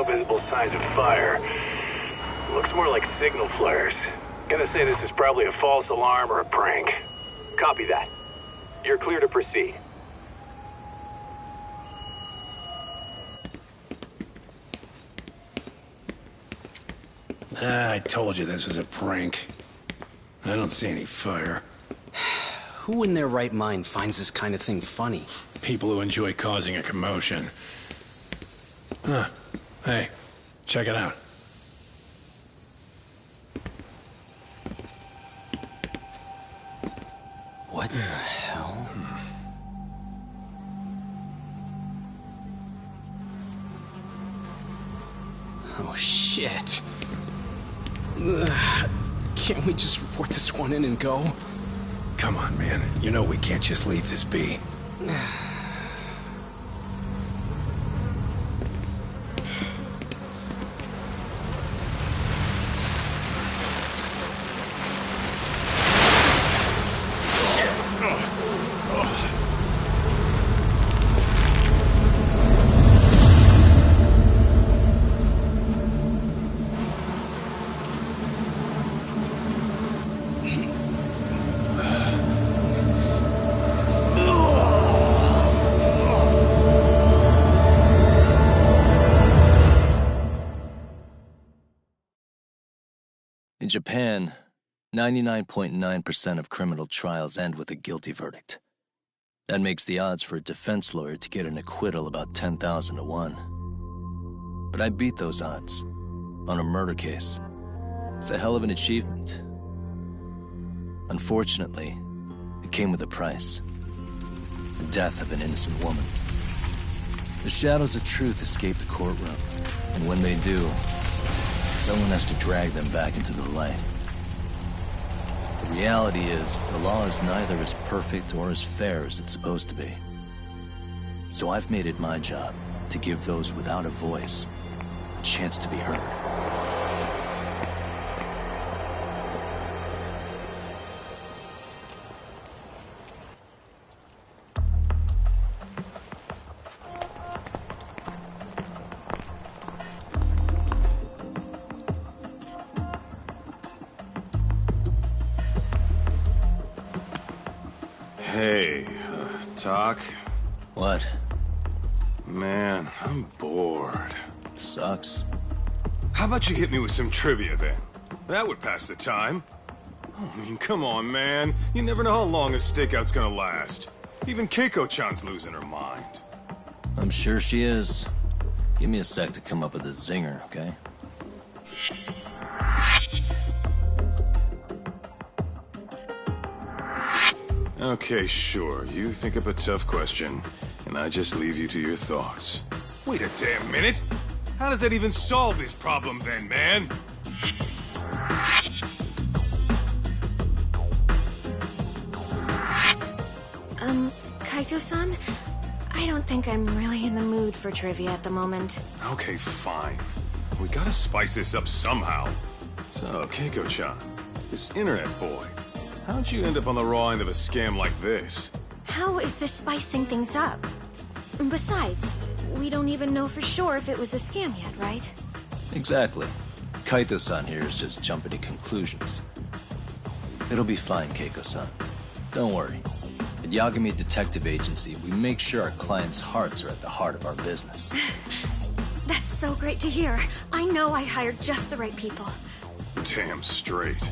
visible signs of fire. Looks more like signal flares. Gonna say this is probably a false alarm or a prank. Copy that. You're clear to proceed. I told you this was a prank. I don't see any fire. Who in their right mind finds this kind of thing funny? People who enjoy causing a commotion. Huh. Hey, check it out. What the hell? Oh, shit. Ugh. Can't we just report this one in and go? Come on, man. You know we can't just leave this be. In Japan, 99.9% of criminal trials end with a guilty verdict. That makes the odds for a defense lawyer to get an acquittal about 10,000 to 1. But I beat those odds on a murder case. It's a hell of an achievement. Unfortunately, it came with a price. The death of an innocent woman. The shadows of truth escape the courtroom, and when they do, someone has to drag them back into the light. The reality is, the law is neither as perfect or as fair as it's supposed to be. So I've made it my job to give those without a voice a chance to be heard. Hey, Doc? What? Man, I'm bored. Sucks. How about you hit me with some trivia then? That would pass the time. Oh, I mean, come on, man. You never know how long a stakeout's gonna last. Even Keiko-chan's losing her mind. I'm sure she is. Give me a sec to come up with a zinger, okay? Okay, sure. You think up a tough question, and I just leave you to your thoughts. Wait a damn minute! How does that even solve this problem then, man? Kaito-san? I don't think I'm really in the mood for trivia at the moment. Okay, fine. We gotta spice this up somehow. So, Keiko-chan, this internet boy, how'd you end up on the raw end of a scam like this? How is this spicing things up? Besides, we don't even know for sure if it was a scam yet, right? Exactly. Kaito-san here is just jumping to conclusions. It'll be fine, Keiko-san. Don't worry. At Yagami Detective Agency, we make sure our clients' hearts are at the heart of our business. That's so great to hear. I know I hired just the right people. Damn straight.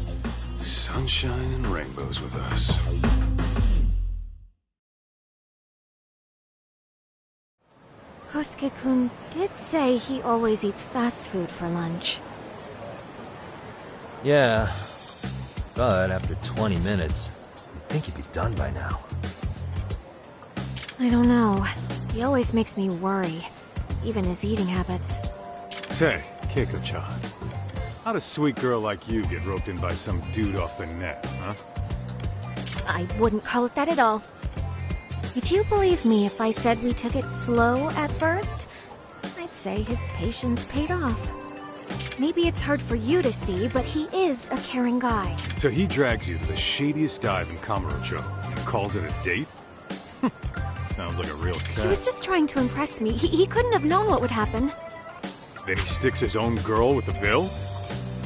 Sunshine and rainbows with us. Kosuke-kun did say he always eats fast food for lunch. Yeah, but after 20 minutes, you'd think he'd be done by now. I don't know. He always makes me worry, even his eating habits. Say, Keiko-chan, how'd a sweet girl like you get roped in by some dude off the net, huh? I wouldn't call it that at all. Would you believe me if I said we took it slow at first? I'd say his patience paid off. Maybe it's hard for you to see, but he is a caring guy. So he drags you to the shadiest dive in Kamurocho and calls it a date? Sounds like a real cat. He was just trying to impress me. He couldn't have known what would happen. Then he sticks his own girl with the bill?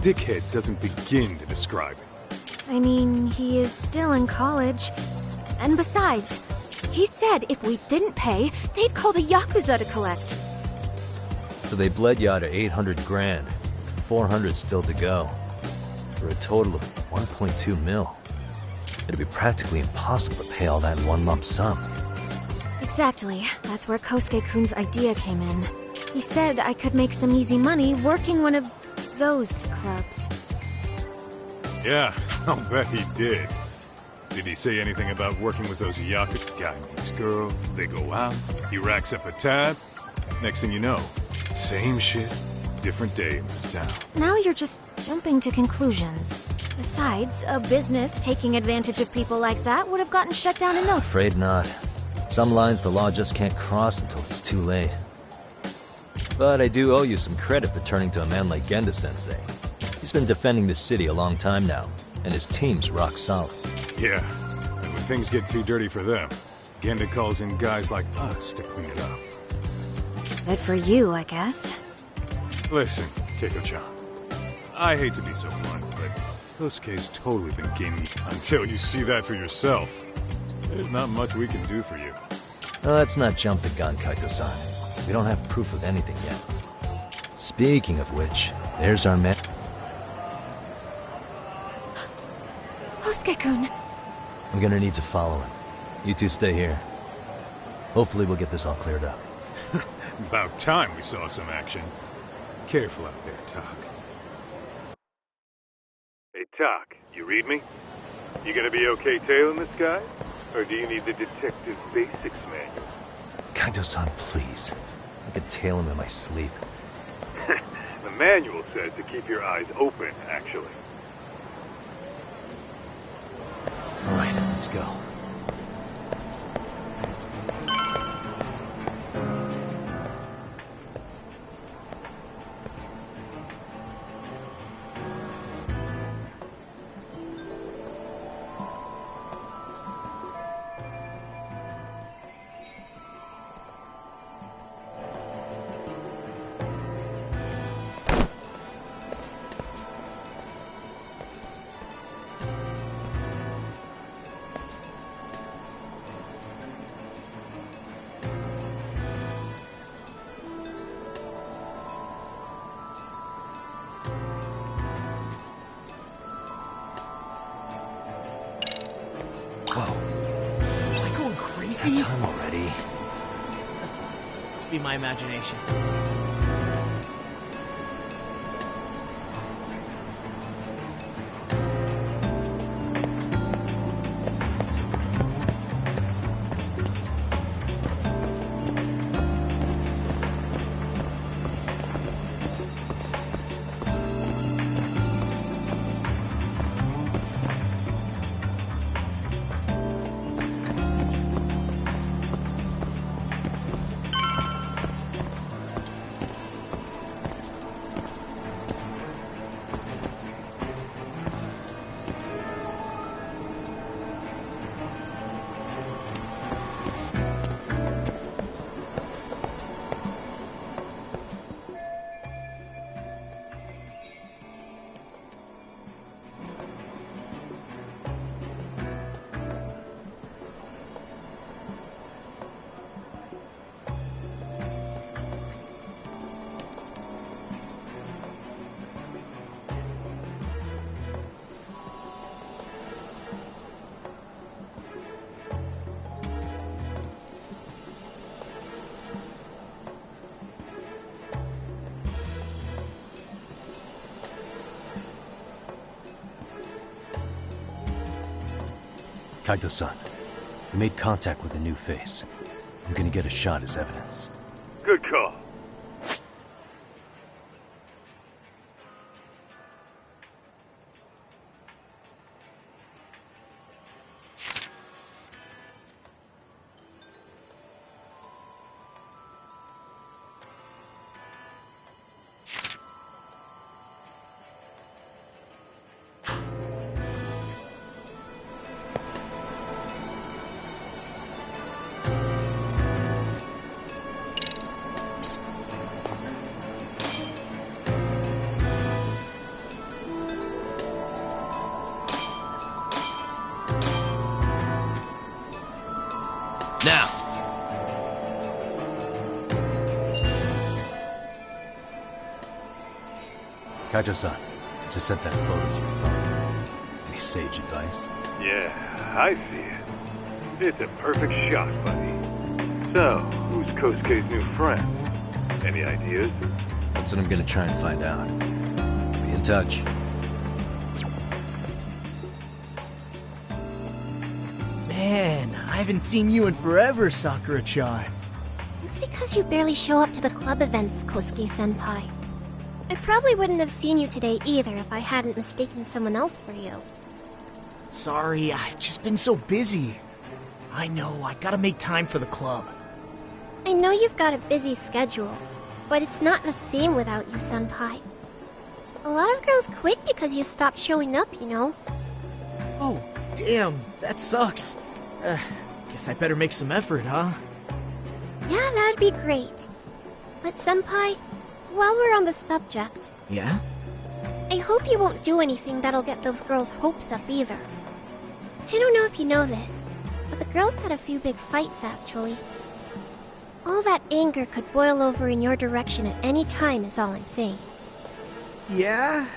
Dickhead doesn't begin to describe it. I mean, he is still in college. And besides, he said if we didn't pay, they'd call the Yakuza to collect. So they bled you out of 800 grand, 400 still to go, for a total of 1.2 mil. It'd be practically impossible to pay all that in one lump sum. Exactly. That's where Kosuke-kun's idea came in. He said I could make some easy money working one of those clubs. Yeah, I'll bet he did. Did he say anything about working with those Yakuza? Guy meets girl, they go out, he racks up a tab. Next thing you know, same shit, different day in this town. Now you're just jumping to conclusions. Besides, a business taking advantage of people like that would have gotten shut down in no time. Afraid not. Some lines the law just can't cross until it's too late. But I do owe you some credit for turning to a man like Genda-sensei. He's been defending this city a long time now, and his team's rock solid. Yeah, and when things get too dirty for them, Genda calls in guys like us to clean it up. Good for you, I guess. Listen, Keiko-chan. I hate to be so blunt, but Kosuke's totally been gaming until you see that for yourself. There's not much we can do for you. Now, let's not jump the gun, Kaito-san. We don't have proof of anything yet. Speaking of which, there's our man. Kosuke-kun. I'm gonna need to follow him. You two stay here. Hopefully we'll get this all cleared up. About time we saw some action. Careful out there, Tak. Hey, Tak, you read me? You gonna be okay tailing this guy? Or do you need the detective basics manual? Kaito-san, please. I could tail him in my sleep. The manual says to keep your eyes open, actually. All right, let's go. That time already? Must be my imagination. Kaito-san, we made contact with a new face. I'm gonna get a shot as evidence. Good call. Kaito-san, just sent that photo to your phone. Any sage advice? Yeah, I see it. It's a perfect shot, buddy. So, who's Kosuke's new friend? Any ideas? That's what I'm gonna try and find out. Be in touch. Man, I haven't seen you in forever, Sakura-chan. It's because you barely show up to the club events, Kosuke-senpai. I probably wouldn't have seen you today either if I hadn't mistaken someone else for you. Sorry, I've just been so busy. I know, I gotta make time for the club. I know you've got a busy schedule, but it's not the same without you, senpai. A lot of girls quit because you stopped showing up, you know. Oh, damn, that sucks. Guess I better make some effort, huh? Yeah, that'd be great. But senpai, while we're on the subject, Yeah? I hope you won't do anything that'll get those girls' hopes up either. I don't know if you know this, but the girls had a few big fights actually. All that anger could boil over in your direction at any time is all I'm saying. Yeah?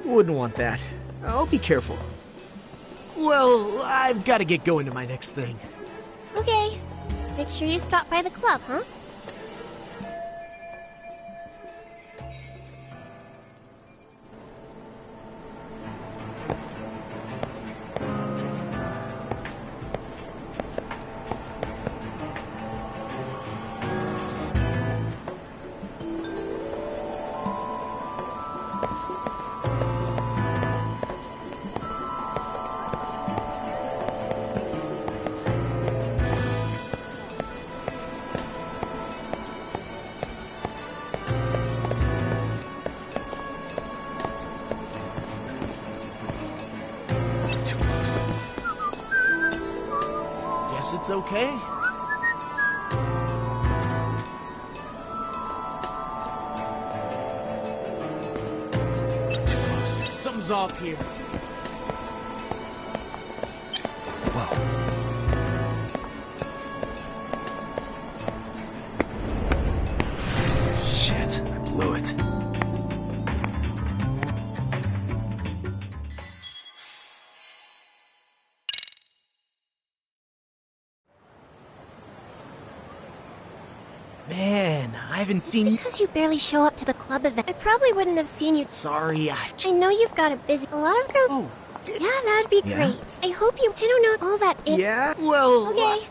Wouldn't want that. I'll be careful. Well, I've gotta get going to my next thing. Okay. Make sure you stop by the club, huh? Too close. Guess it's okay. Too close. Something's off here. Whoa. Shit, I blew it. Man, I haven't seen you. Because you barely show up to the club event, I probably wouldn't have seen you. Sorry, I know you've got a busy. A lot of girls. Oh, Yeah, that'd be Yeah? great. I hope you. I don't know all that. yeah? Well. Okay.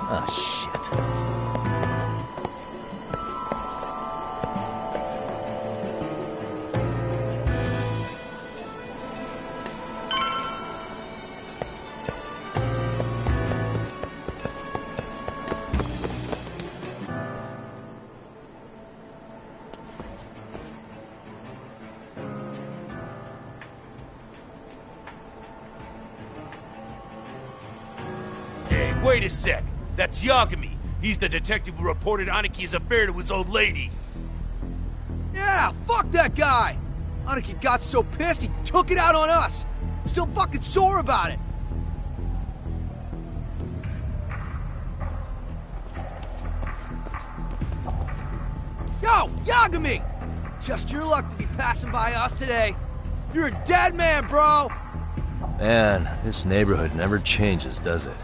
Ah, shit. Hey, wait a sec. That's Yagami. He's the detective who reported Aniki's affair to his old lady. Yeah, Yeah, fuck that guy! Anarchy got so pissed he took it out on us. Still fucking sore about it. Yo, Yagami! Just your luck to be passing by us today. You're a dead man, bro! Man, this neighborhood never changes, does it?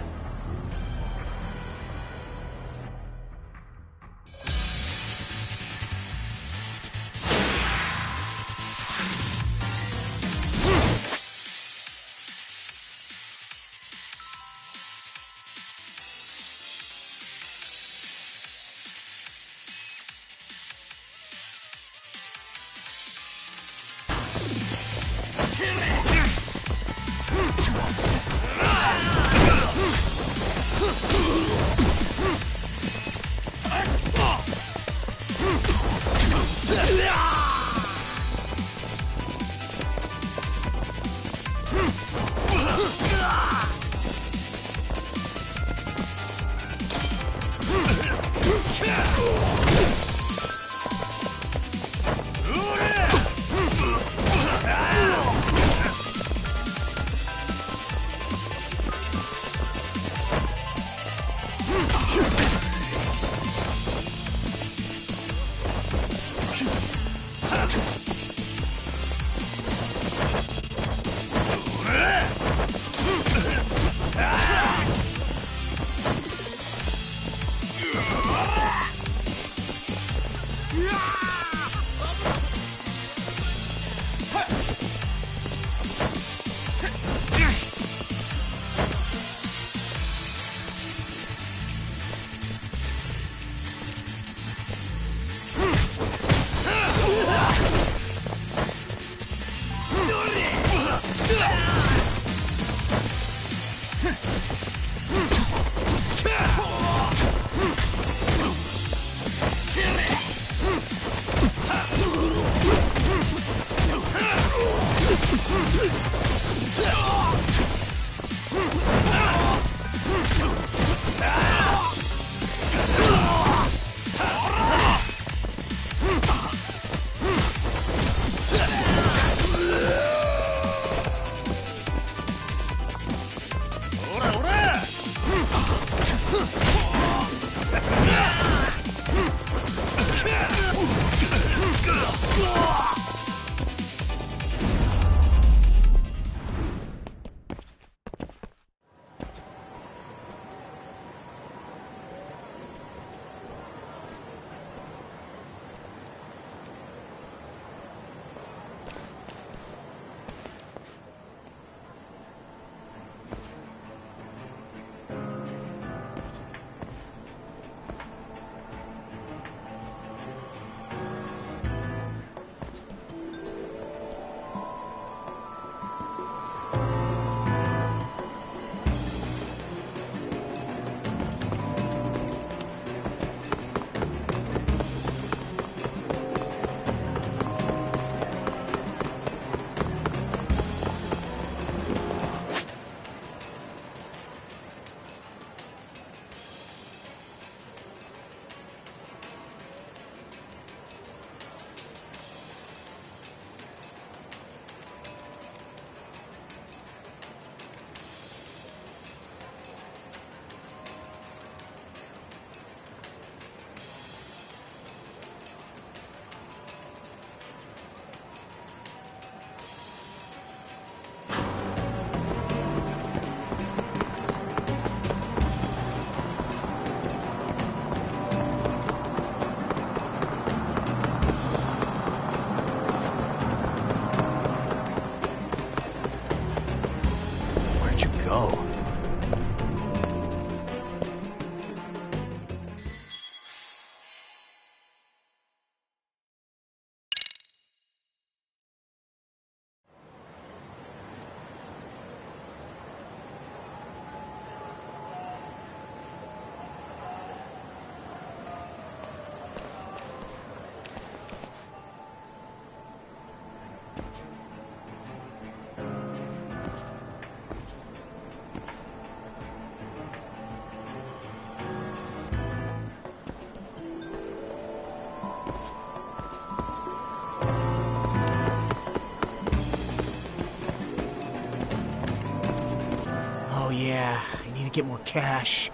get more cash.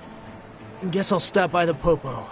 Guess I'll stop by the Popo.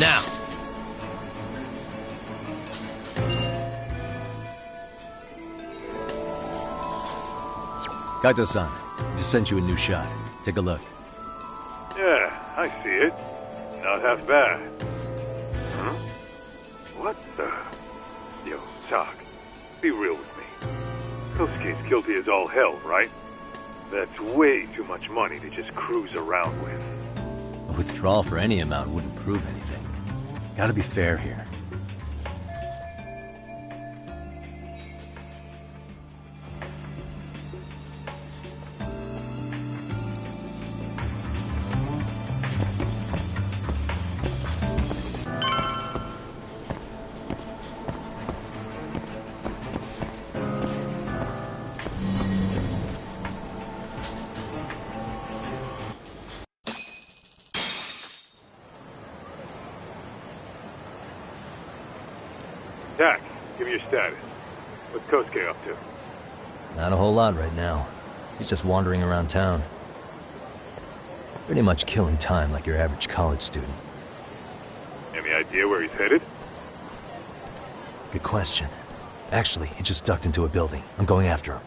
Now! Kaito-san, just sent you a new shot. Take a look. Yeah, I see it. Not half bad. Huh? What the... Yo, Talk. Be real with me. Kosuke's guilty as all hell, right? That's way too much money to just cruise around with. A withdrawal for any amount wouldn't prove anything. Gotta be fair here. Dak, give me your status. What's Kosuke up to? Not a whole lot right now. He's just wandering around town. Pretty much killing time like your average college student. Any idea where he's headed? Good question. Actually, he just ducked into a building. I'm going after him.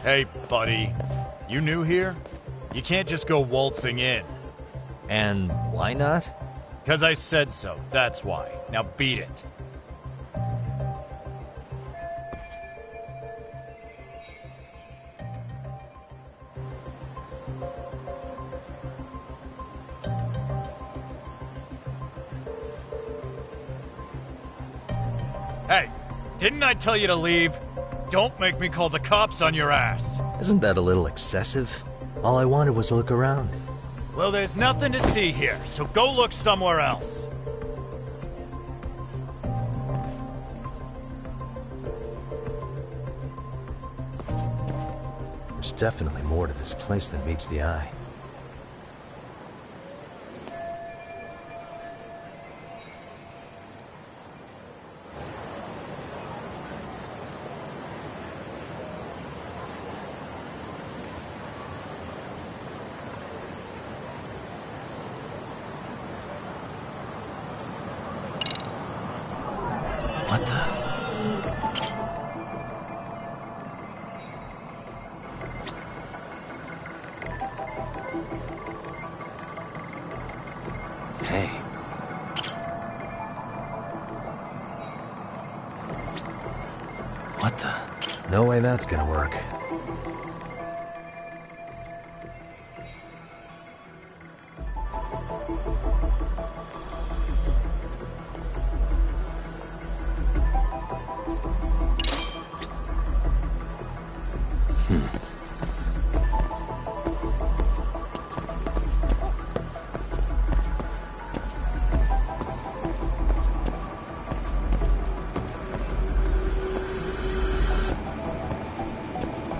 Hey, buddy. You new here? You can't just go waltzing in. And why not? 'Cause I said so, that's why. Now beat it. Hey, didn't I tell you to leave? Don't make me call the cops on your ass. Isn't that a little excessive? All I wanted was to look around. Well, there's nothing to see here, so go look somewhere else. There's definitely more to this place than meets the eye. What the? Hey. What the? No way that's gonna work.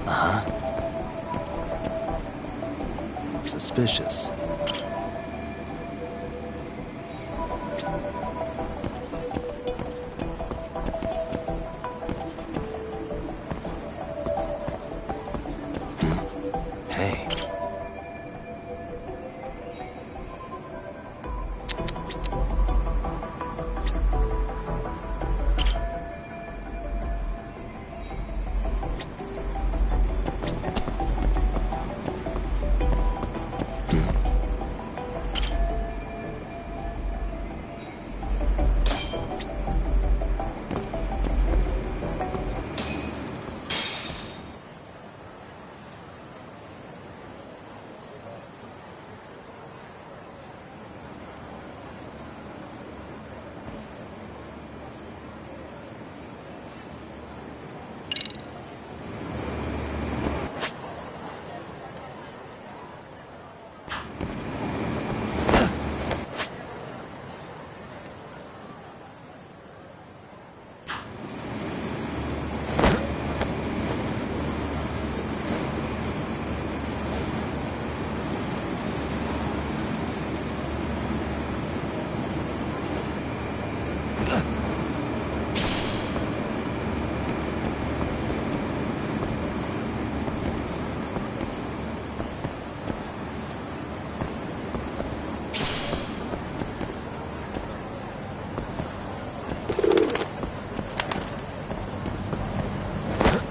Uh-huh. Suspicious. Hey.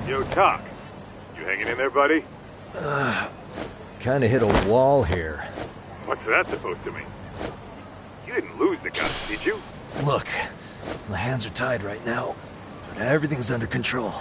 Yo, Talk. You hanging in there, buddy? Kinda hit a wall here. What's that supposed to mean? You didn't lose the guns, did you? Look, my hands are tied right now, but everything's under control.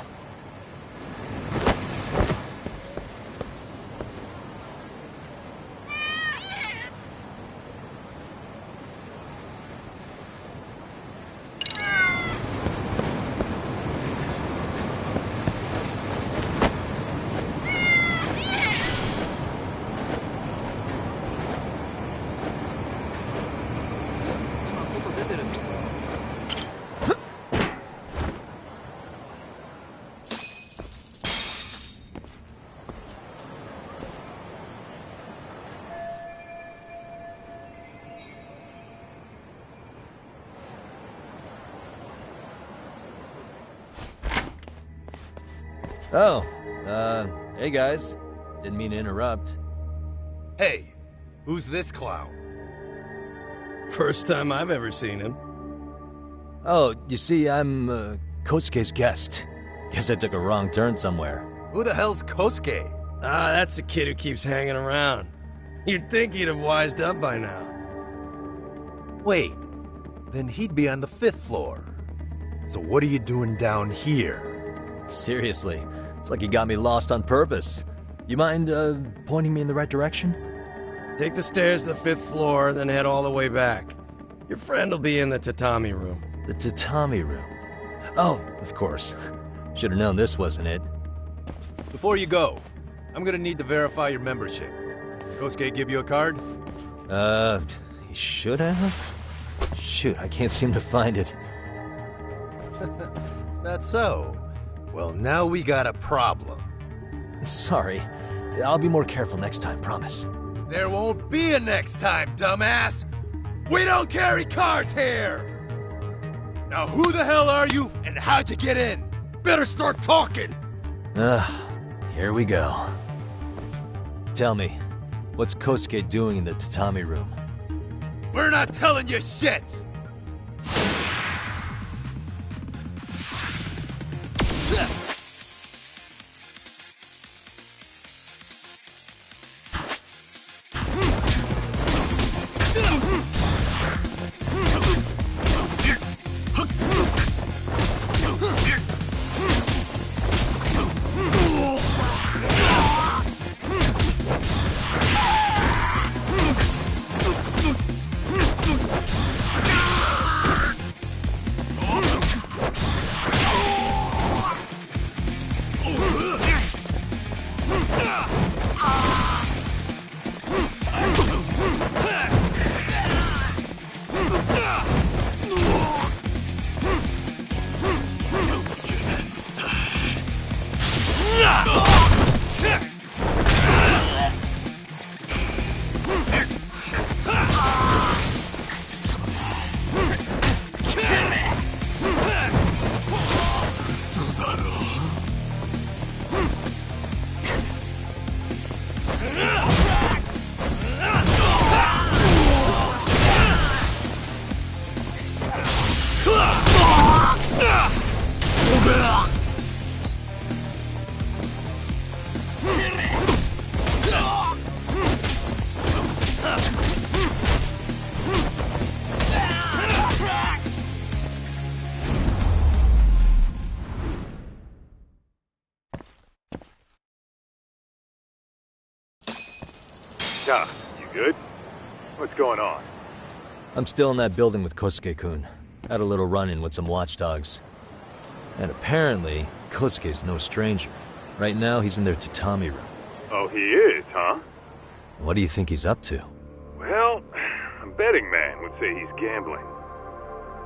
Oh, hey guys. Didn't mean to interrupt. Hey, who's this clown? First time I've ever seen him. Oh, you see, I'm, Kosuke's guest. Guess I took a wrong turn somewhere. Who the hell's Kosuke? Ah, that's the kid who keeps hanging around. You'd think he'd have wised up by now. Wait, then he'd be on the 5th floor. So what are you doing down here? Seriously, it's like you got me lost on purpose. You mind, pointing me in the right direction? Take the stairs to the 5th floor, then head all the way back. Your friend will be in the tatami room. The tatami room. Oh, of course. Should have known this wasn't it. Before you go, I'm gonna need to verify your membership. Kosuke give you a card? He should have? Shoot, I can't seem to find it. That's so. Well, now we got a problem. Sorry. I'll be more careful next time, promise. There won't be a next time, dumbass! We don't carry cards here! Now who the hell are you, and how'd you get in? Better start talking! Here we go. Tell me, what's Kosuke doing in the tatami room? We're not telling you shit! Ta, you good? What's going on? I'm still in that building with Kosuke-kun. Had a little run-in with some watchdogs. And apparently, Kosuke's no stranger. Right now, he's in their tatami room. Oh, he is, huh? What do you think he's up to? Well, a betting man would say he's gambling.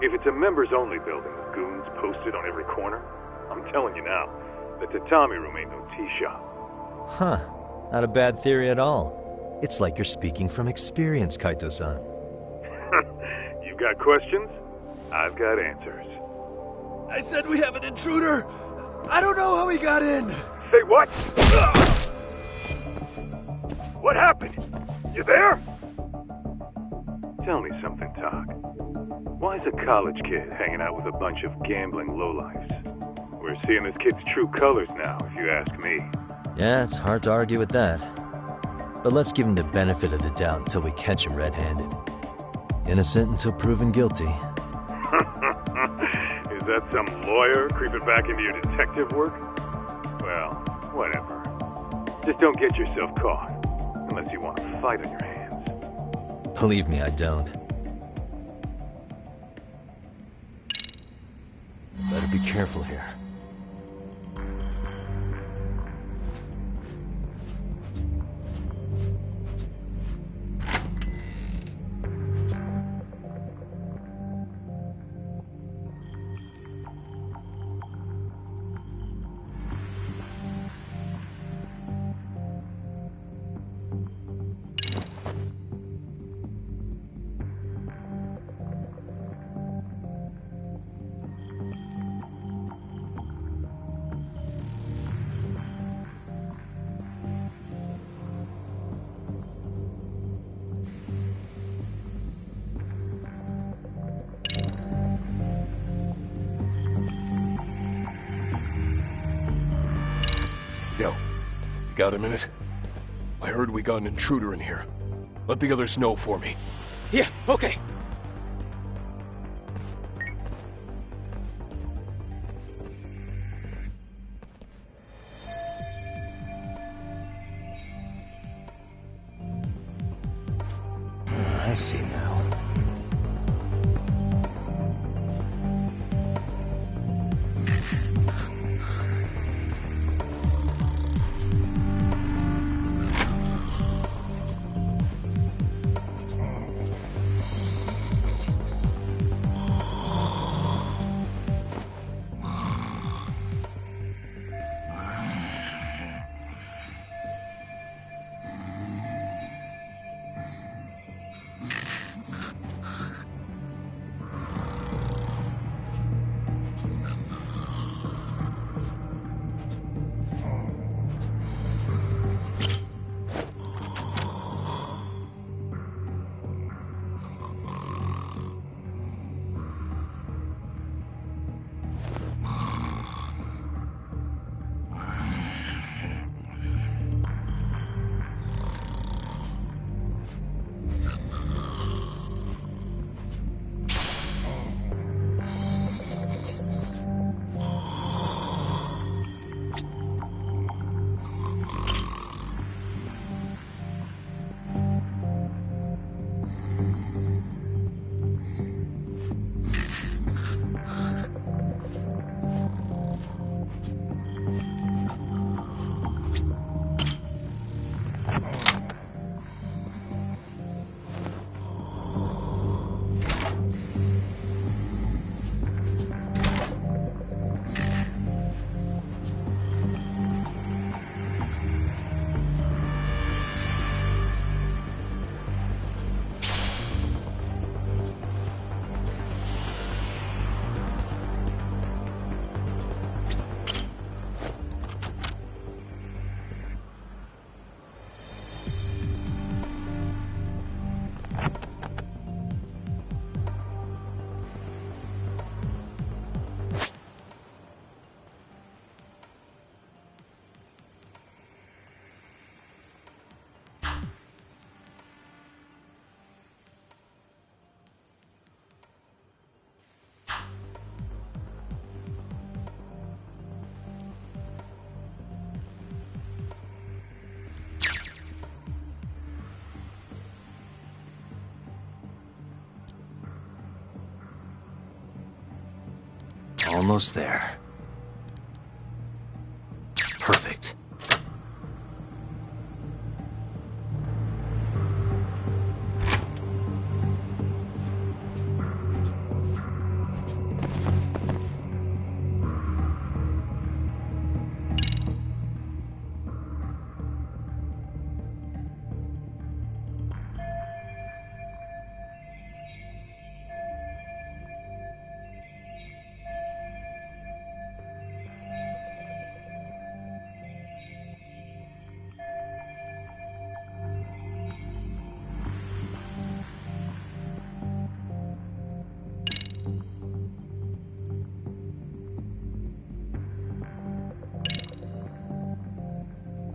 If it's a members-only building with goons posted on every corner, I'm telling you now, the tatami room ain't no tea shop. Huh. Not a bad theory at all. It's like you're speaking from experience, Kaito-san. You've got questions? I've got answers. I said we have an intruder. I don't know how he got in. Say what? What happened? You there? Tell me something, Talk. Why is a college kid hanging out with a bunch of gambling lowlifes? We're seeing this kid's true colors now, if you ask me. Yeah, it's hard to argue with that. But let's give him the benefit of the doubt until we catch him red-handed. Innocent until proven guilty. Is that some lawyer creeping back into your detective work? Well, whatever. Just don't get yourself caught. Unless you want a fight on your hands. Believe me, I don't. Better be careful here. Yo, you got a minute? I heard we got an intruder in here. Let the others know for me. Yeah, okay. I see now. Almost there. Perfect.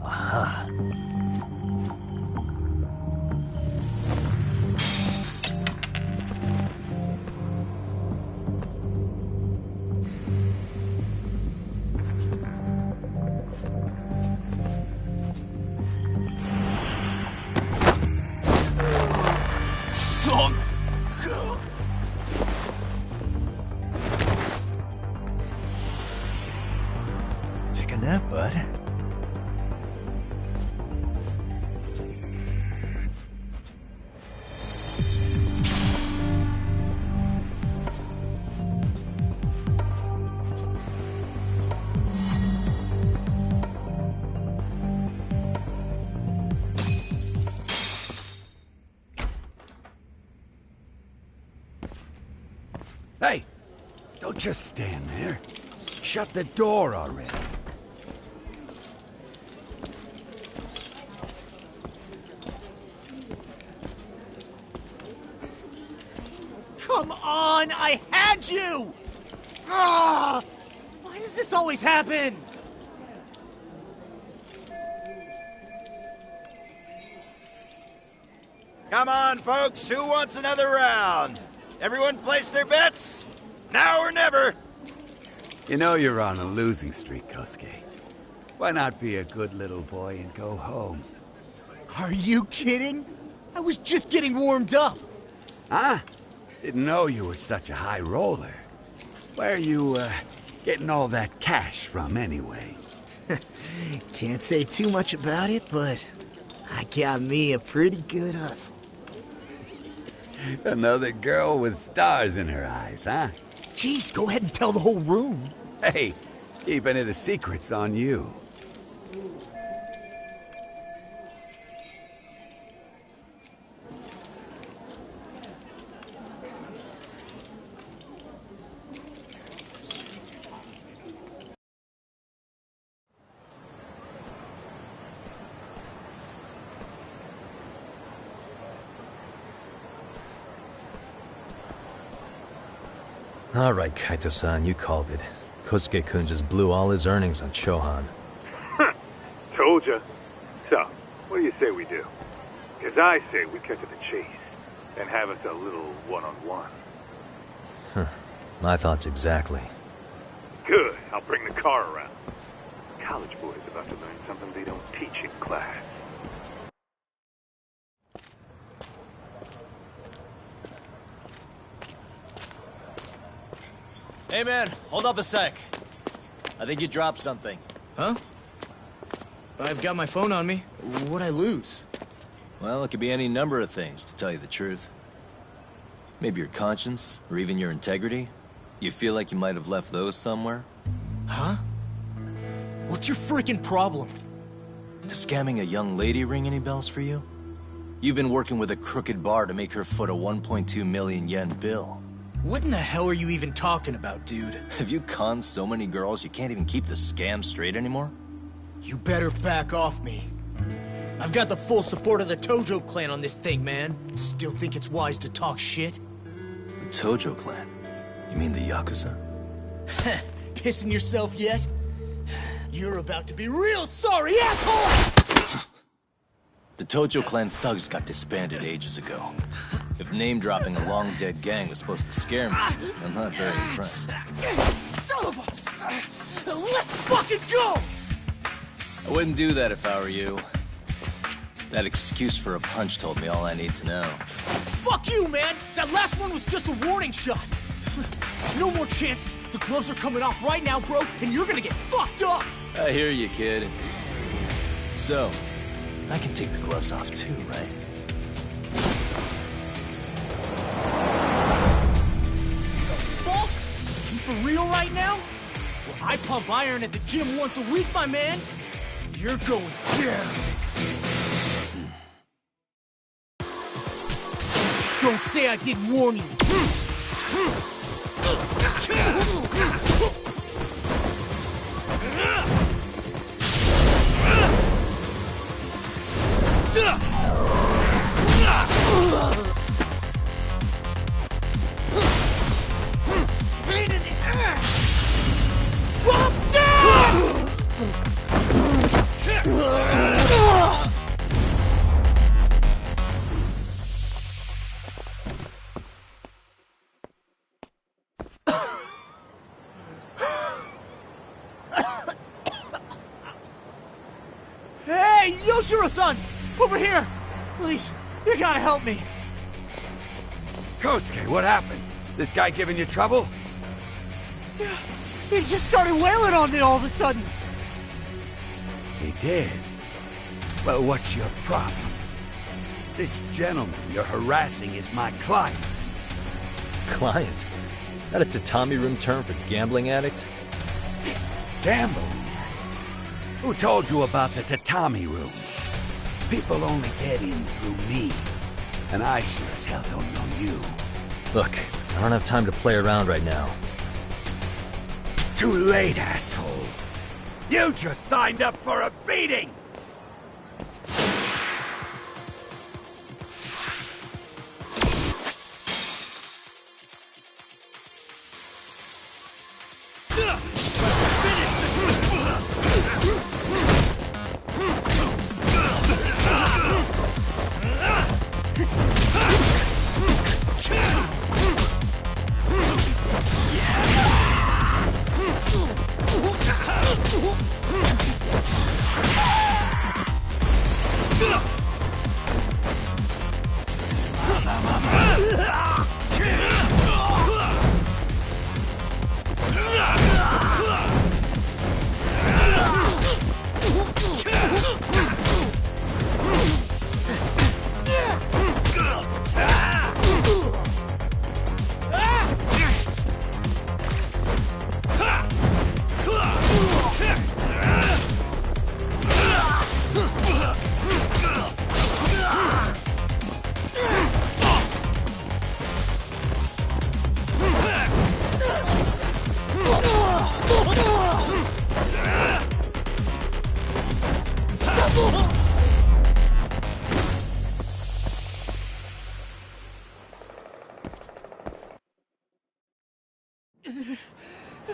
Aha. Take a nap, bud. Hey! Don't just stand there. Shut the door already. Come on! I had you! Ah! Why does this always happen? Come on, folks. Who wants another round? Everyone place their bets? Now or never. You know you're on a losing streak, Kosuke. Why not be a good little boy and go home? Are you kidding? I was just getting warmed up. Huh? Didn't know you were such a high roller. Where are you, getting all that cash from, anyway? Can't say too much about it, but I got me a pretty good hustle. Another girl with stars in her eyes, huh? Jeez, go ahead and tell the whole room. Hey, keeping it a secret's on you. All right, Kaito-san, you called it. Kosuke-kun just blew all his earnings on Chohan. Told ya. So, what do you say we do? Because I say we cut to the chase and have us a little one-on-one. My thoughts exactly. Good. I'll bring the car around. College boys about to learn something they don't teach in class. Hey man, hold up a sec. I think you dropped something. Huh? I've got my phone on me. What'd I lose? Well, it could be any number of things, to tell you the truth. Maybe your conscience, or even your integrity. You feel like you might have left those somewhere? Huh? What's your freaking problem? Does scamming a young lady ring any bells for you? You've been working with a crooked bar to make her foot a 1.2 million yen bill. What in the hell are you even talking about, dude? Have you conned so many girls you can't even keep the scam straight anymore? You better back off me. I've got the full support of the Tojo clan on this thing, man. Still think it's wise to talk shit? The Tojo clan? You mean the Yakuza? Pissing yourself yet? You're about to be real sorry, asshole! The Tojo clan thugs got disbanded ages ago. If name-dropping a long-dead gang was supposed to scare me, I'm not very impressed. Son of a... Let's fucking go! I wouldn't do that if I were you. That excuse for a punch told me all I need to know. Fuck you, man! That last one was just a warning shot! No more chances. The gloves are coming off right now, bro, and you're gonna get fucked up. I hear you, kid. So, I can take the gloves off too, right? Fuck? You for real right now? Well, I pump iron at the gym once a week, my man. You're going down. Don't say I didn't warn you. Hey, Yoshiro-san! Over here! Please, you gotta help me. Kosuke, what happened? This guy giving you trouble? Yeah, he just started wailing on me all of a sudden. He did? Well, what's your problem? This gentleman you're harassing is my client. Client? That a tatami room term for gambling addict? Gambling addict? Who told you about the tatami room? People only get in through me. And I sure as hell don't know you. Look, I don't have time to play around right now. Too late, asshole. You just signed up for a beating!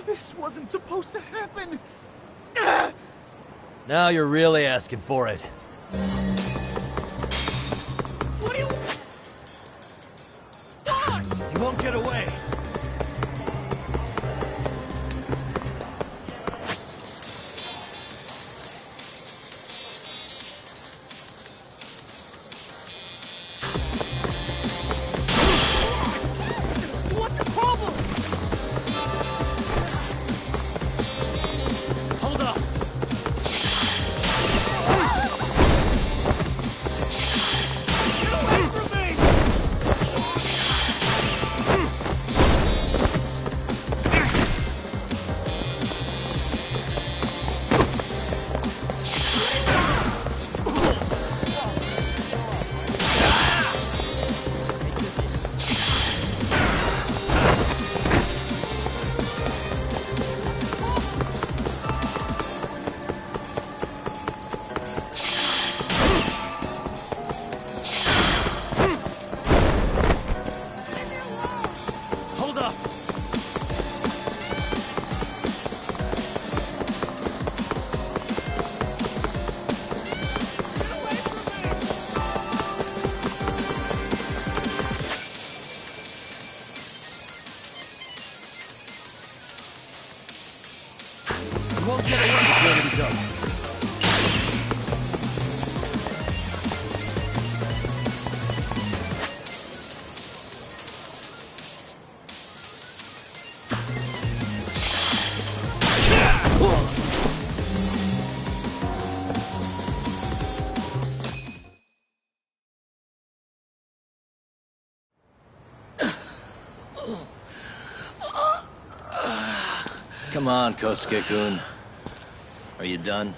This wasn't supposed to happen. Now you're really asking for it. What do you... Fuck! You won't get away. What's the problem? Hold up. Come on, Kosuke-kun. Are you done?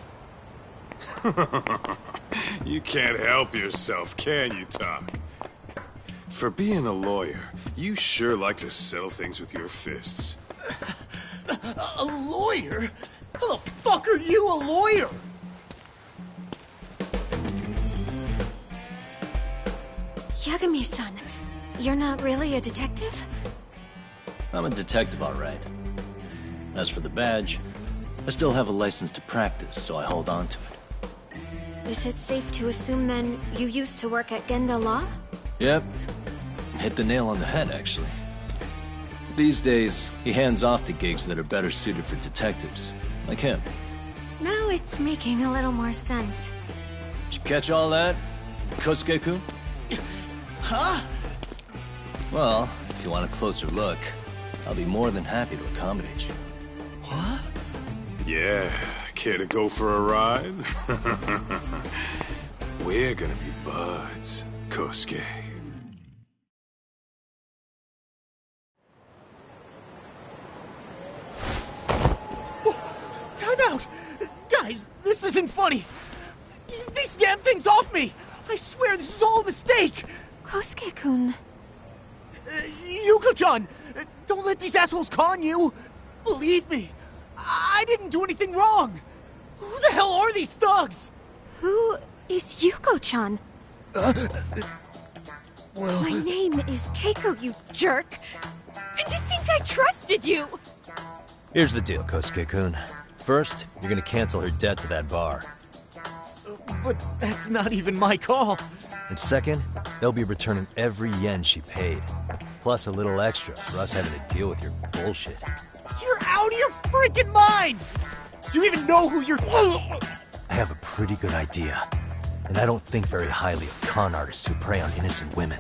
You can't help yourself, can you, Tak? For being a lawyer, you sure like to settle things with your fists. A lawyer? How the fuck are you a lawyer? Yagami-san, you're not really a detective? I'm a detective, all right. As for the badge, I still have a license to practice, so I hold on to it. Is it safe to assume, then, you used to work at Genda Law? Yep. Hit the nail on the head, actually. These days, he hands off to gigs that are better suited for detectives, like him. Now it's making a little more sense. Did you catch all that, Kosuke-kun? Huh? Well, if you want a closer look, I'll be more than happy to accommodate you. What? Yeah, care to go for a ride? We're gonna be buds, Kosuke. Time out! Guys, this isn't funny! These damn things off me! I swear this is all a mistake! Kosuke-kun. Yuko-chan! Don't let these assholes con you! Believe me, I didn't do anything wrong! Who the hell are these thugs? Who is Yuko-chan? Well... My name is Keiko, you jerk! And to think I trusted you! Here's the deal, Kosuke-kun. First, you're gonna cancel her debt to that bar. But that's not even my call. And second, they'll be returning every yen she paid. Plus a little extra for us having to deal with your bullshit. You're out of your freaking mind! Do you even know who you're... I have a pretty good idea. And I don't think very highly of con artists who prey on innocent women.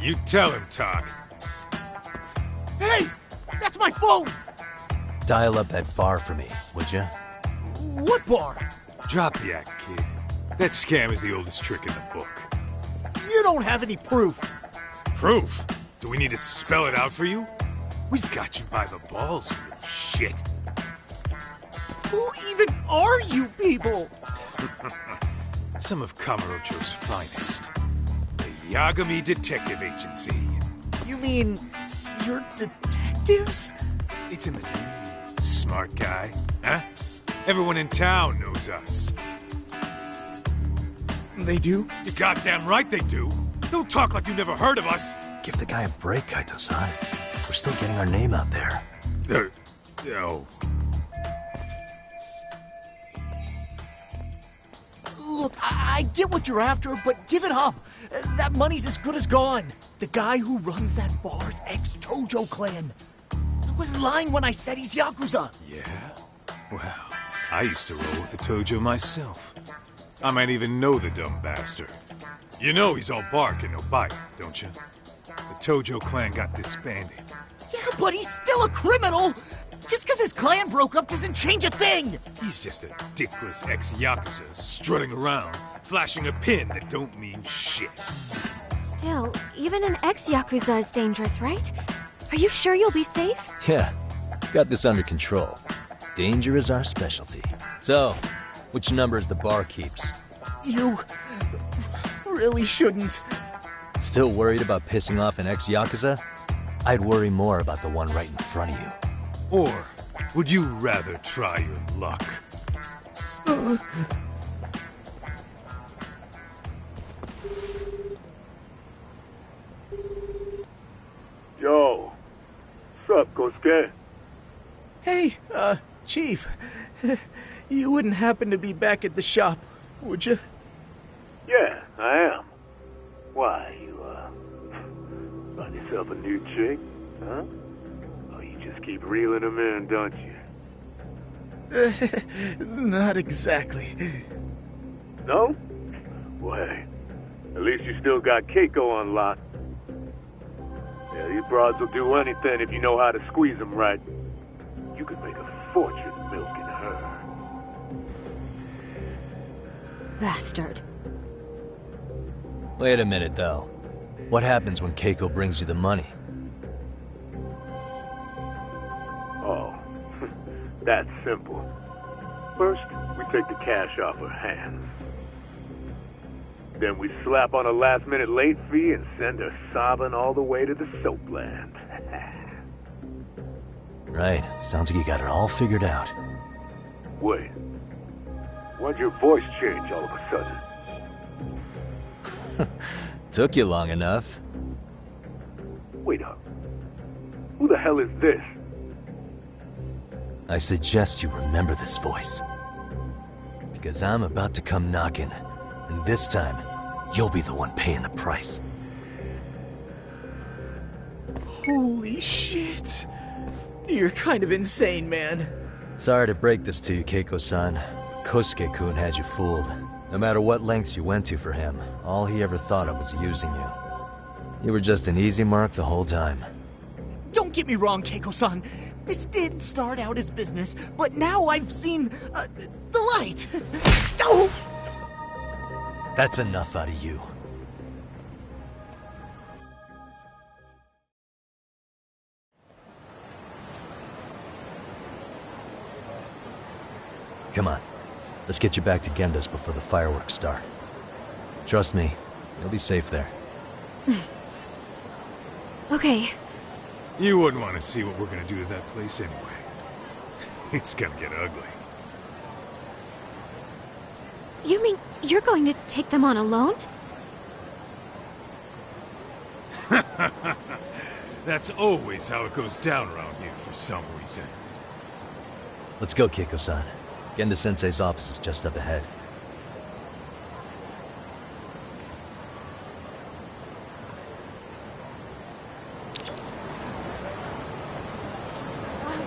You tell him, Tak. Hey! That's my phone! Dial up that bar for me, would ya? What bar? Drop the act, kid. That scam is the oldest trick in the book. You don't have any proof. Proof? Do we need to spell it out for you? We've got you by the balls, you little shit. Who even are you people? Some of Kamurocho's finest. The Yagami Detective Agency. You mean... you're detectives? It's in the name. Smart guy, huh? Everyone in town knows us. They do? You're goddamn right they do. Don't talk like you never heard of us. Give the guy a break, Kaito-san. We're still getting our name out there. Oh. Look, I get what you're after, but give it up. That money's as good as gone. The guy who runs that bar's ex-Tojo clan. I wasn't lying when I said he's Yakuza. Yeah? Well, I used to roll with the Tojo myself. I might even know the dumb bastard. You know he's all bark and no bite, don't you? The Tojo clan got disbanded. Yeah, but he's still a criminal! Just because his clan broke up doesn't change a thing! He's just a dickless ex-Yakuza strutting around, flashing a pin that don't mean shit. Still, even an ex-Yakuza is dangerous, right? Are you sure you'll be safe? Yeah, got this under control. Danger is our specialty. So, which number is the bar keeps? You... really shouldn't. Still worried about pissing off an ex-Yakuza? I'd worry more about the one right in front of you. Or would you rather try your luck? Yo, what's up, Kosuke? Hey, Chief. You wouldn't happen to be back at the shop, would you? Yeah, I am. Why, you, find yourself a new chick, huh? Oh, you just keep reeling them in, don't you? Not exactly. No? Well, hey, at least you still got Keiko on lock. Yeah, these broads will do anything if you know how to squeeze them right. You could make a fortune milking her. Bastard. Wait a minute, though. What happens when Keiko brings you the money? Oh, That's simple. First, we take the cash off her hands. Then we slap on a last-minute late fee and send her sobbing all the way to the soapland. Right. Sounds like you got it all figured out. Wait. Why'd your voice change all of a sudden? Took you long enough. Wait up. Who the hell is this? I suggest you remember this voice. Because I'm about to come knocking, and this time, you'll be the one paying the price. Holy shit. You're kind of insane, man. Sorry to break this to you, Keiko-san. Kosuke-kun had you fooled. No matter what lengths you went to for him, all he ever thought of was using you. You were just an easy mark the whole time. Don't get me wrong, Keiko-san. This did start out as business, but now I've seen the light. No! That's enough out of you. Come on. Let's get you back to Genda's before the fireworks start. Trust me, you'll be safe there. Okay. You wouldn't want to see what we're gonna do to that place anyway. It's gonna get ugly. You mean you're going to take them on alone? That's always how it goes down around here for some reason. Let's go, Keiko-san. Genda-sensei's office is just up ahead.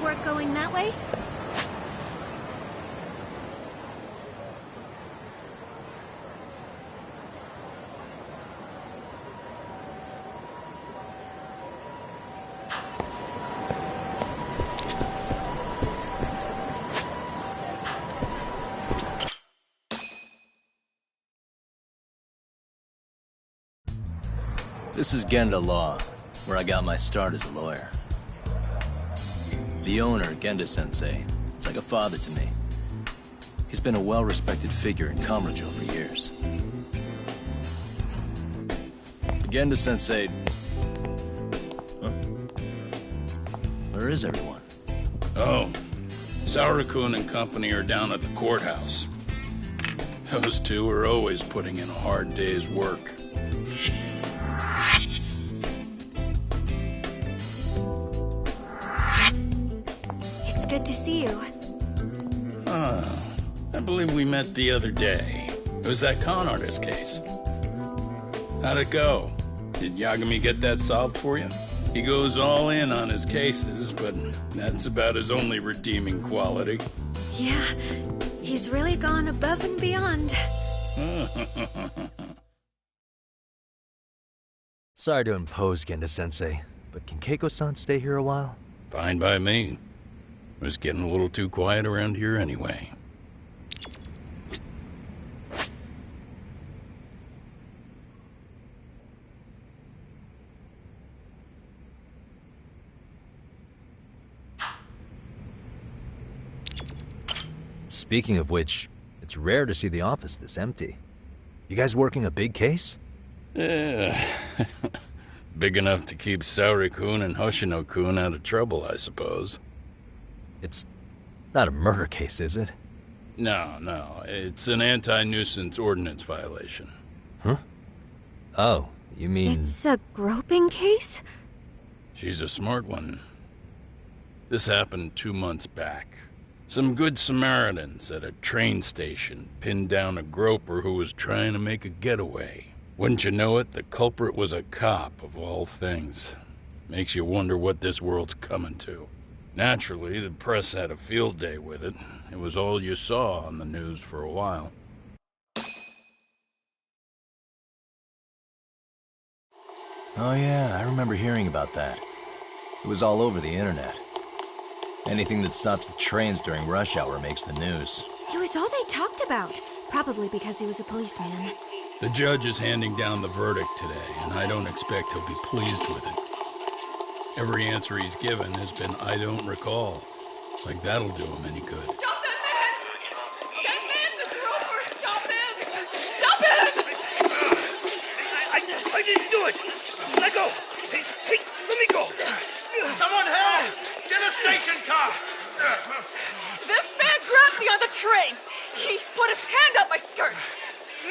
We're going that way? This is Genda Law, where I got my start as a lawyer. The owner, Genda-sensei, it's like a father to me. He's been a well-respected figure in Kamurocho for years. Genda-sensei... Huh? Where is everyone? Oh, Saura-kun and company are down at the courthouse. Those two are always putting in a hard day's work. Good to see you. I believe we met the other day. It was that con artist case. How'd it go? Did Yagami get that solved for you? He goes all in on his cases, but that's about his only redeeming quality. Yeah, he's really gone above and beyond. Sorry to impose, Genda-sensei, but can Keiko-san stay here a while? Fine by me. It was getting a little too quiet around here anyway. Speaking of which, it's rare to see the office this empty. You guys working a big case? Yeah. Big enough to keep Saori-kun and Hoshino-kun out of trouble, I suppose. It's not a murder case, is it? No. It's an anti-nuisance ordinance violation. Huh? Oh, you mean... It's a groping case? She's a smart one. This happened 2 months back. Some good Samaritans at a train station pinned down a groper who was trying to make a getaway. Wouldn't you know it, the culprit was a cop, of all things. Makes you wonder what this world's coming to. Naturally, the press had a field day with it. It was all you saw on the news for a while. Oh yeah, I remember hearing about that. It was all over the internet. Anything that stops the trains during rush hour makes the news. It was all they talked about. Probably because he was a policeman. The judge is handing down the verdict today, and I don't expect he'll be pleased with it. Every answer he's given has been, I don't recall. Like that'll do him any good. Stop that man! That man's a groper! Stop him! Stop him! I didn't do it! Let go! Hey, let me go! Someone help! Get a station car! This man grabbed me on the train! He put his hand up my skirt!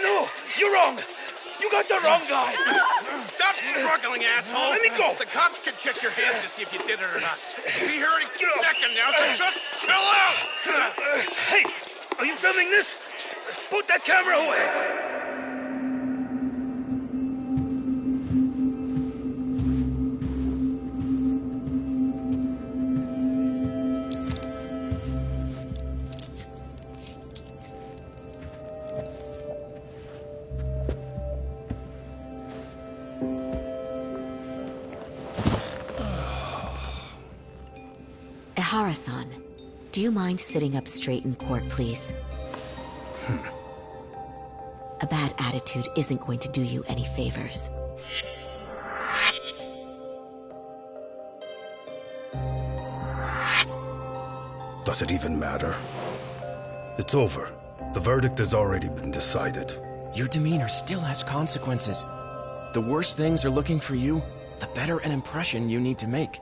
No! You're wrong! You got the wrong guy! Stop struggling, asshole! Let me go! The cops can check your hands to see if you did it or not. We'll be here in a second now, so just chill out! Hey! Are you filming this? Put that camera away! Ihara-san, do you mind sitting up straight in court, please? A bad attitude isn't going to do you any favors. Does it even matter? It's over. The verdict has already been decided. Your demeanor still has consequences. The worse things are looking for you, the better an impression you need to make.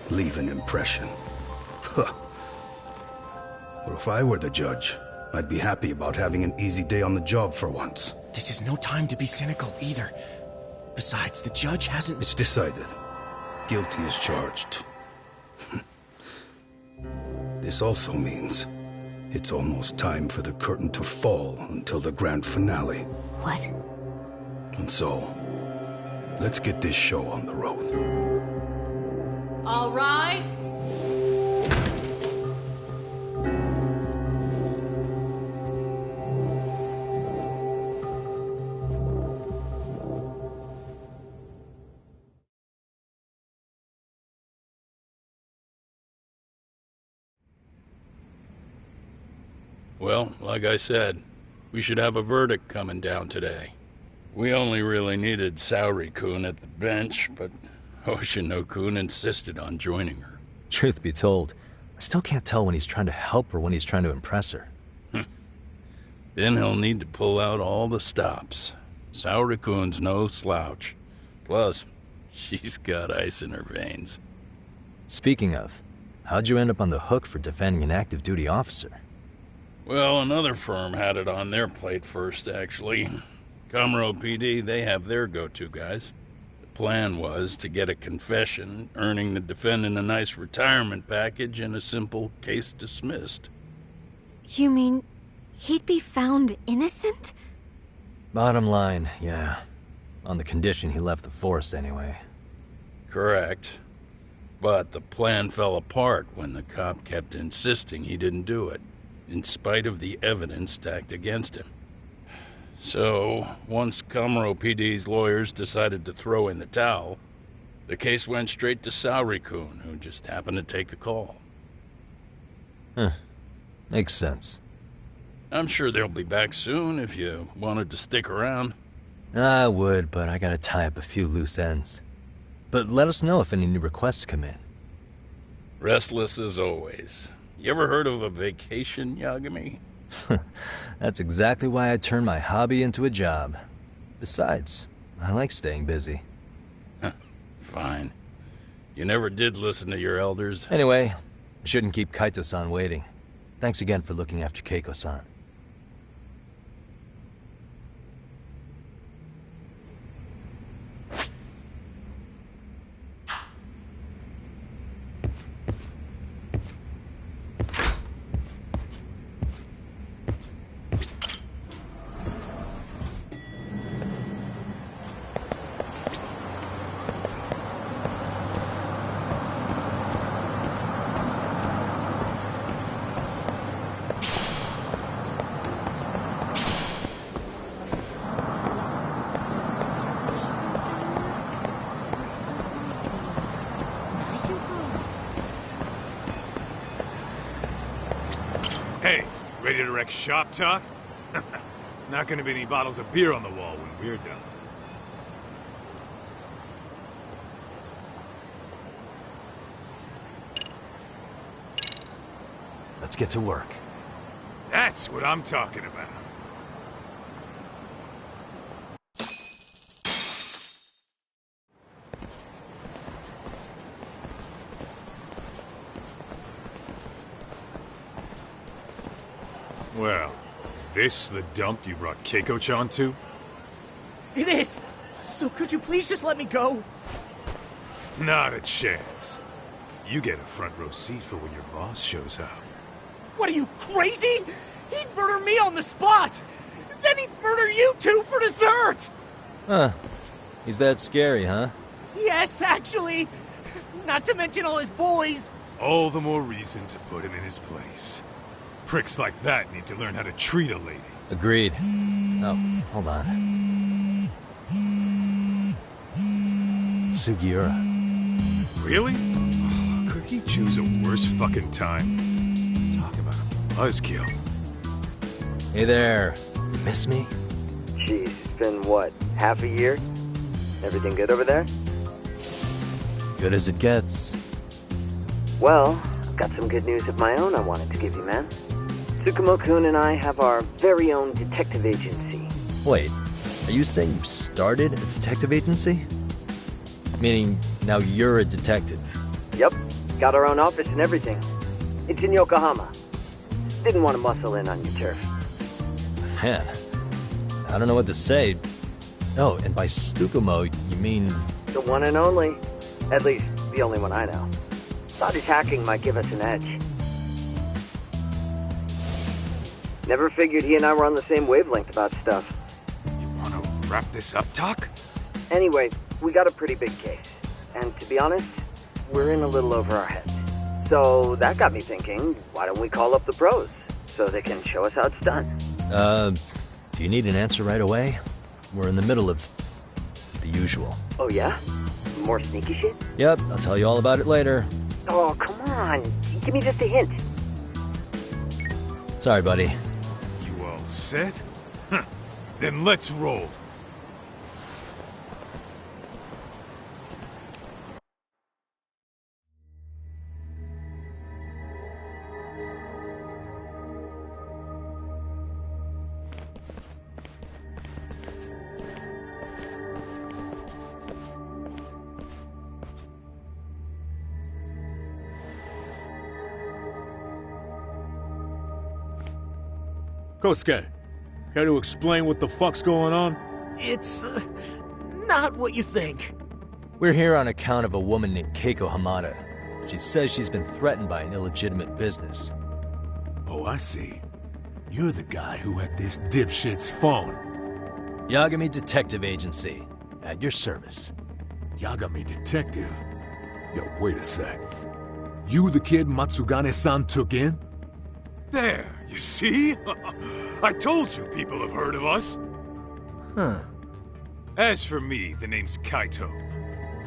Leave an impression. Huh. Well, if I were the judge, I'd be happy about having an easy day on the job for once. This is no time to be cynical either. Besides, the judge hasn't... It's decided. Guilty is charged. This also means it's almost time for the curtain to fall until the grand finale. What? And so, let's get this show on the road. All rise. Well, like I said, we should have a verdict coming down today. We only really needed Saori-kun at the bench, but Hoshino-kun insisted on joining her. Truth be told, I still can't tell when he's trying to help or when he's trying to impress her. Then he'll need to pull out all the stops. Saori-kun's no slouch. Plus, she's got ice in her veins. Speaking of, how'd you end up on the hook for defending an active duty officer? Well, another firm had it on their plate first, actually. Kamuro PD, they have their go-to guys. The plan was to get a confession, earning the defendant a nice retirement package and a simple case dismissed. You mean he'd be found innocent? Bottom line, yeah. On the condition he left the force anyway. Correct. But the plan fell apart when the cop kept insisting he didn't do it, in spite of the evidence stacked against him. So, once Kamuro PD's lawyers decided to throw in the towel, the case went straight to Saori-kun, who just happened to take the call. Makes sense. I'm sure they'll be back soon if you wanted to stick around. I would, but I gotta tie up a few loose ends. But let us know if any new requests come in. Restless as always. You ever heard of a vacation, Yagami? That's exactly why I turned my hobby into a job. Besides, I like staying busy. Fine. You never did listen to your elders. Anyway, I shouldn't keep Kaito-san waiting. Thanks again for looking after Keiko-san. Hey, ready to wreck shop talk? Not gonna be any bottles of beer on the wall when we're done. Let's get to work. That's what I'm talking about. Well, this the dump you brought Keiko-chan to? It is! So could you please just let me go? Not a chance. You get a front row seat for when your boss shows up. What are you, crazy? He'd murder me on the spot! Then he'd murder you two for dessert! Huh. He's that scary, huh? Yes, actually. Not to mention all his boys. All the more reason to put him in his place. Pricks like that need to learn how to treat a lady. Agreed. Oh, hold on. Sugiura. Really? Could he choose a worse fucking time? Talk about a buzzkill. Hey there. You miss me? Jeez, it's been what, half a year? Everything good over there? Good as it gets. Well, I've got some good news of my own I wanted to give you, man. Tsukumo-kun and I have our very own detective agency. Wait, are you saying you started a detective agency? Meaning, now you're a detective? Yep, got our own office and everything. It's in Yokohama. Didn't want to muscle in on your turf. Man, I don't know what to say. Oh, and by Tsukumo, you mean... The one and only. At least, the only one I know. Thought his hacking might give us an edge. Never figured he and I were on the same wavelength about stuff. You wanna wrap this up, Doc? Anyway, we got a pretty big case. And to be honest, we're in a little over our heads. So that got me thinking, why don't we call up the pros? So they can show us how it's done. Do you need an answer right away? We're in the middle of the usual. Oh yeah? More sneaky shit? Yep, I'll tell you all about it later. Oh, come on. Give me just a hint. Sorry, buddy. You all set? Huh. Then let's roll. Kosuke, care to explain what the fuck's going on? It's, not what you think. We're here on account of a woman named Keiko Hamada. She says she's been threatened by an illegitimate business. Oh, I see. You're the guy who had this dipshit's phone. Yagami Detective Agency. At your service. Yagami Detective? Yo, wait a sec. You the kid Matsugane-san took in? There, you see? I told you people have heard of us. Huh. As for me, the name's Kaito.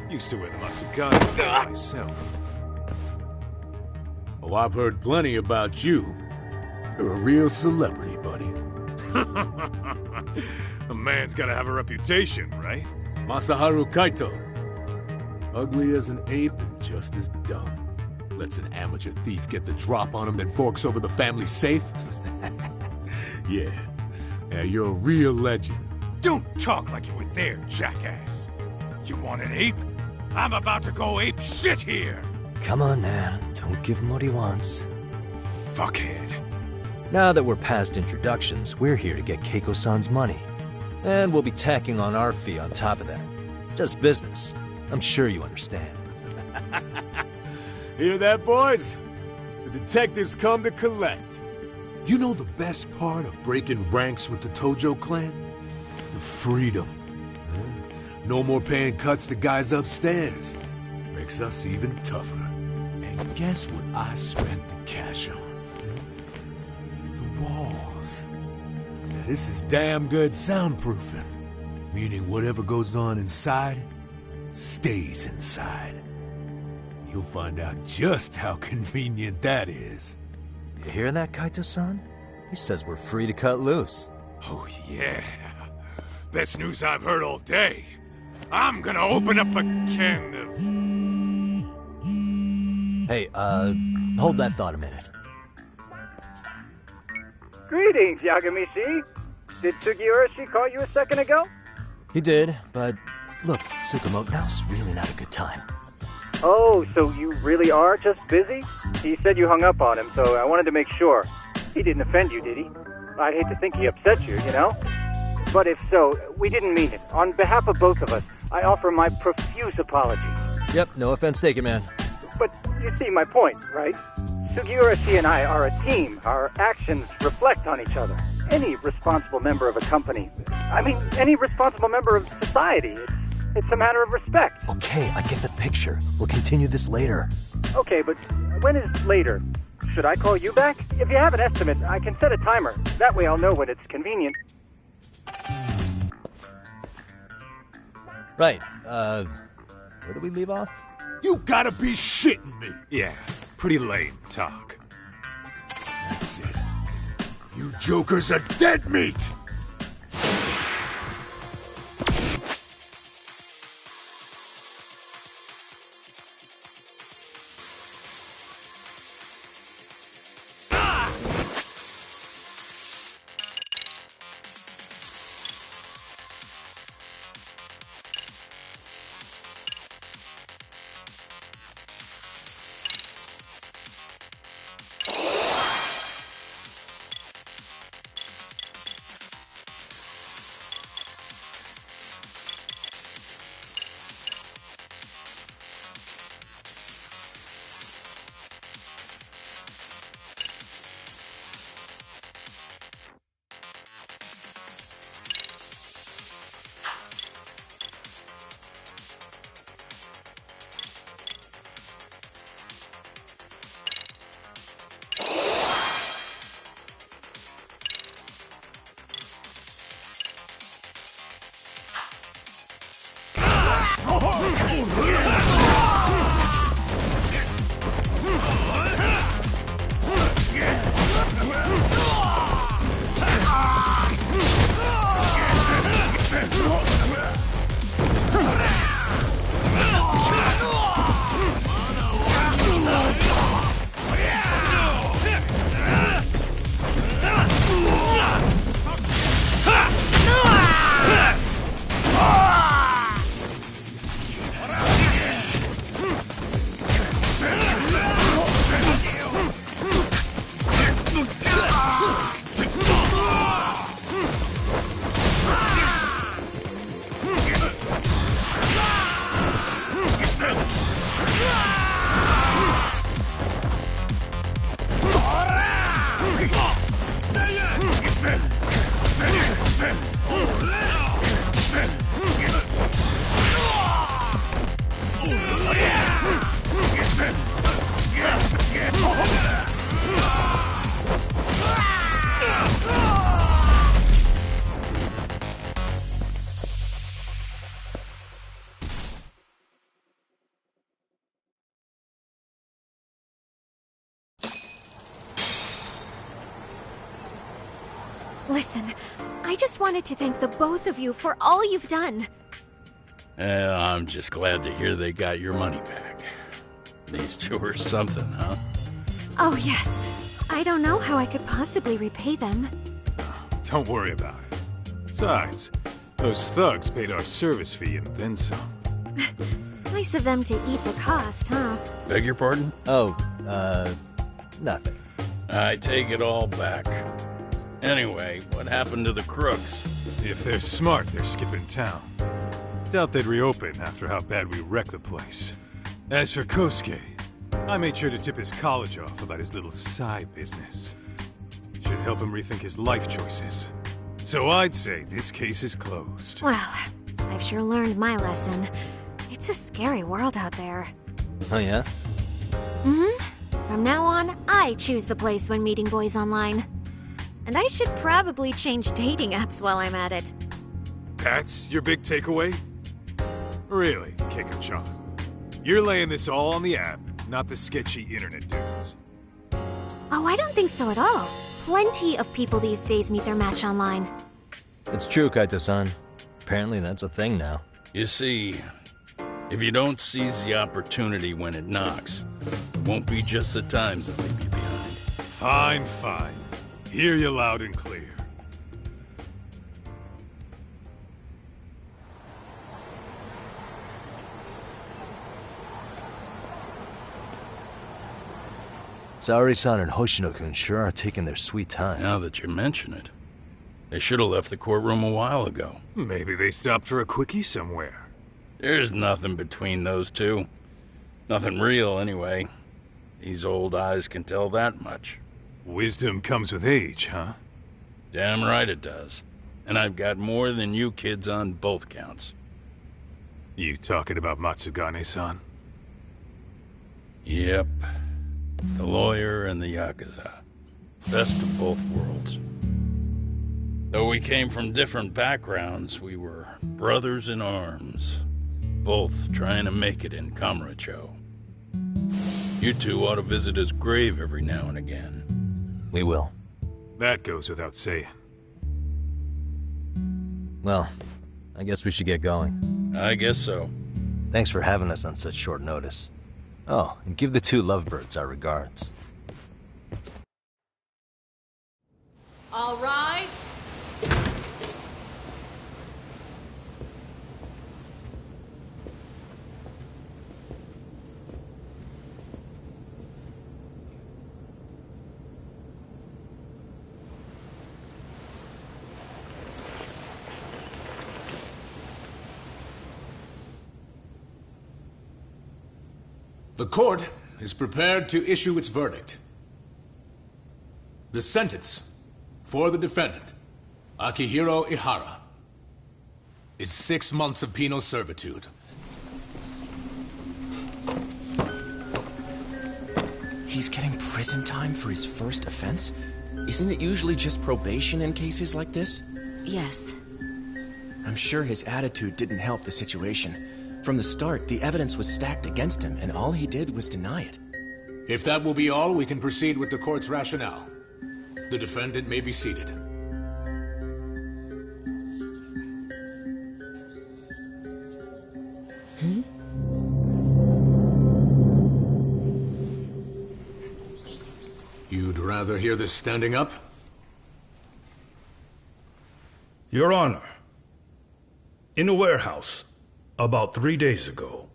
Used to wear the Matsugane myself. Oh, I've heard plenty about you. You're a real celebrity, buddy. A man's gotta have a reputation, right? Masaharu Kaito. Ugly as an ape and just as dumb. Lets an amateur thief get the drop on him, then forks over the family safe? Yeah, you're a real legend. Don't talk like you were there, jackass. You want an ape? I'm about to go ape shit here. Come on, man. Don't give him what he wants. Fuckhead. Now that we're past introductions, we're here to get Keiko-san's money. And we'll be tacking on our fee on top of that. Just business. I'm sure you understand. Hear that, boys? The detectives come to collect. You know the best part of breaking ranks with the Tojo clan? The freedom. No more paying cuts to guys upstairs. Makes us even tougher. And guess what I spent the cash on? The walls. Now this is damn good soundproofing. Meaning whatever goes on inside, stays inside. You'll find out just how convenient that is. You hear that, Kaito-san? He says we're free to cut loose. Oh, yeah. Best news I've heard all day. I'm gonna open up a can of... Hey, hold that thought a minute. Greetings, Yagami-shi. Did Sugiura-shi call you a second ago? He did, but look, Tsukumo, now's really not a good time. Oh, so you really are just busy? He said you hung up on him, so I wanted to make sure. He didn't offend you, did he? I'd hate to think he upset you, you know? But if so, we didn't mean it. On behalf of both of us, I offer my profuse apologies. Yep, no offense taken, man. But you see my point, right? Sugiura-shi and I are a team. Our actions reflect on each other. Any responsible member of a company, any responsible member of society, it's a matter of respect. Okay, I get the picture. We'll continue this later. Okay, but when is later? Should I call you back? If you have an estimate, I can set a timer. That way I'll know when it's convenient. Right, where do we leave off? You gotta be shitting me! Yeah, pretty lame talk. That's it. You jokers are dead meat! Listen, I just wanted to thank the both of you for all you've done. I'm just glad to hear they got your money back. These two are something, huh? Oh, yes. I don't know how I could possibly repay them. Don't worry about it. Besides, those thugs paid our service fee and then some. Nice of them to eat the cost, huh? Beg your pardon? Oh, nothing. I take it all back. Anyway, what happened to the crooks? If they're smart, they're skipping town. Doubt they'd reopen after how bad we wrecked the place. As for Kosuke, I made sure to tip his college off about his little side business. Should help him rethink his life choices. So I'd say this case is closed. Well, I've sure learned my lesson. It's a scary world out there. Oh, yeah? Mm-hmm. From now on, I choose the place when meeting boys online. And I should probably change dating apps while I'm at it. That's your big takeaway? Really, Keiko-chan? You're laying this all on the app, not the sketchy internet dudes. Oh, I don't think so at all. Plenty of people these days meet their match online. It's true, Kaito-san. Apparently that's a thing now. You see, if you don't seize the opportunity when it knocks, it won't be just the times that leave you behind. Fine, fine. Hear you loud and clear. Saori-san and Hoshino-kun sure are taking their sweet time. Now that you mention it, they should have left the courtroom a while ago. Maybe they stopped for a quickie somewhere. There's nothing between those two. Nothing real, anyway. These old eyes can tell that much. Wisdom comes with age, huh? Damn right it does. And I've got more than you kids on both counts. You talking about Matsugane-san? Yep. The lawyer and the Yakuza. Best of both worlds. Though we came from different backgrounds, we were brothers in arms. Both trying to make it in Kamurocho. You two ought to visit his grave every now and again. We will. That goes without saying. Well, I guess we should get going. I guess so. Thanks for having us on such short notice. Oh, and give the two lovebirds our regards. All rise. The court is prepared to issue its verdict. The sentence for the defendant, Akihiro Ihara, is 6 months of penal servitude. He's getting prison time for his first offense? Isn't it usually just probation in cases like this? Yes. I'm sure his attitude didn't help the situation. From the start, the evidence was stacked against him, and all he did was deny it. If that will be all, we can proceed with the court's rationale. The defendant may be seated. You'd rather hear this standing up? Your Honor, in a warehouse, about 3 days ago,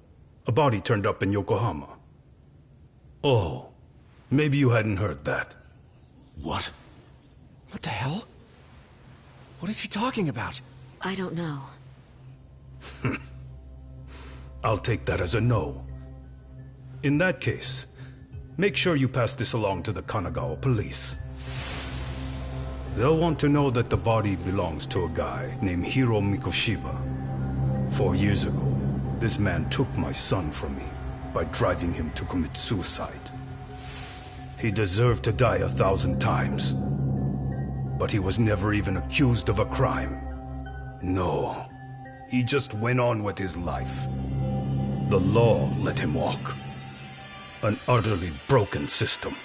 a body turned up in Yokohama. Oh, maybe you hadn't heard that. What? What the hell? What is he talking about? I don't know. I'll take that as a no. In that case, make sure you pass this along to the Kanagawa police. They'll want to know that the body belongs to a guy named Hiro Mikoshiba. 4 years ago, this man took my son from me by driving him to commit suicide. He deserved to die 1,000 times, but he was never even accused of a crime. No, he just went on with his life. The law let him walk. An utterly broken system.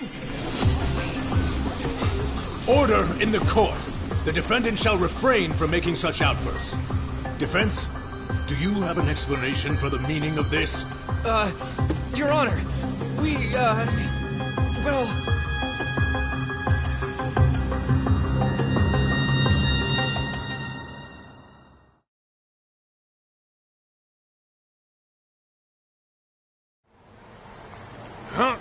Order in the court! The defendant shall refrain from making such outbursts. Defense? Do you have an explanation for the meaning of this? Your Honor, well... Huh?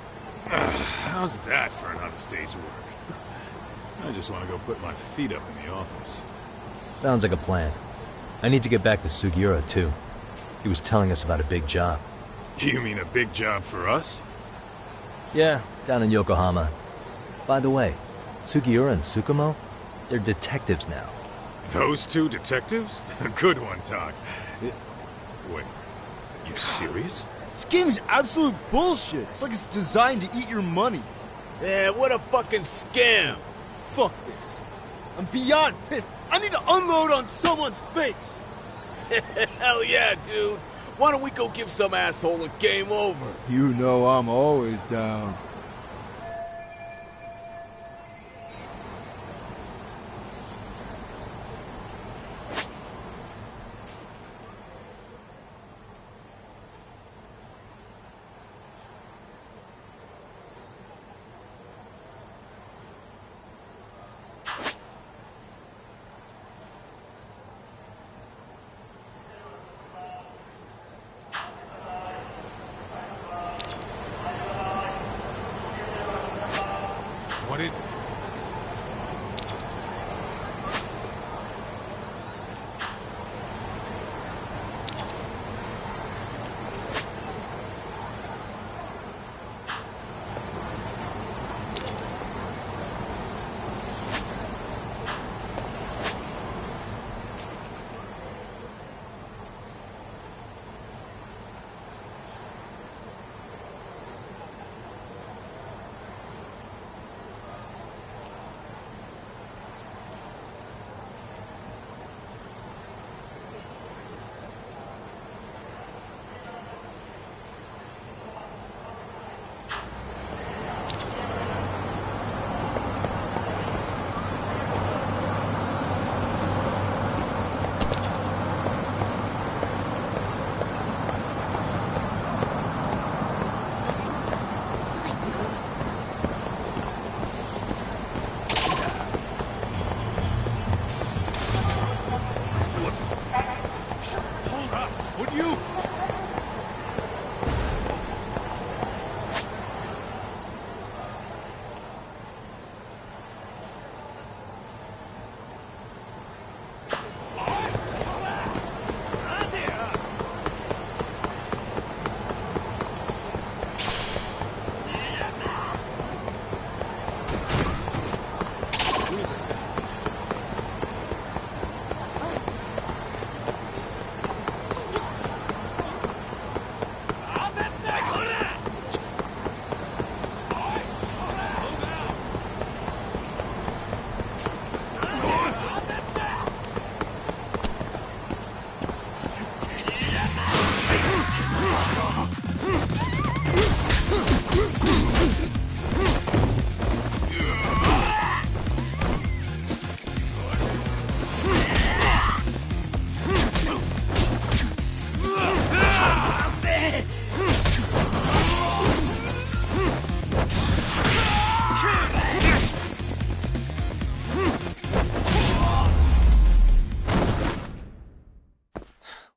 How's that for an honest day's work? I just want to go put my feet up in the office. Sounds like a plan. I need to get back to Sugiura, too. He was telling us about a big job. You mean a big job for us? Yeah, down in Yokohama. By the way, Sugiura and Tsukumo, they're detectives now. Those two detectives? Good one, Todd. Wait, you serious? This game is absolute bullshit. It's like it's designed to eat your money. Yeah, what a fucking scam. Fuck this. I'm beyond pissed. I need to unload on someone's face. Hell yeah, dude. Why don't we go give some asshole a game over? You know I'm always down. What is it?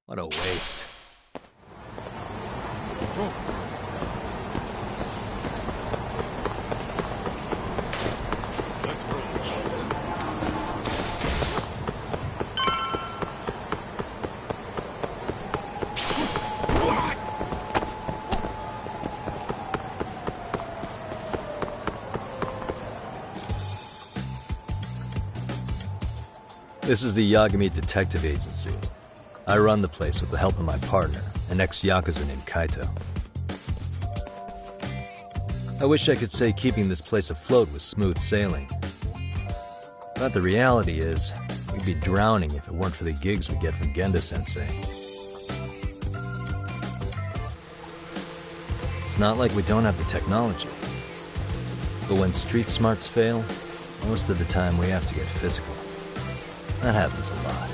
What a waste. Let's roll. This is the Yagami Detective Agency. I run the place with the help of my partner, an ex-Yakuza named Kaito. I wish I could say keeping this place afloat was smooth sailing. But the reality is, we'd be drowning if it weren't for the gigs we get from Genda-sensei. It's not like we don't have the technology. But when street smarts fail, most of the time we have to get physical. That happens a lot.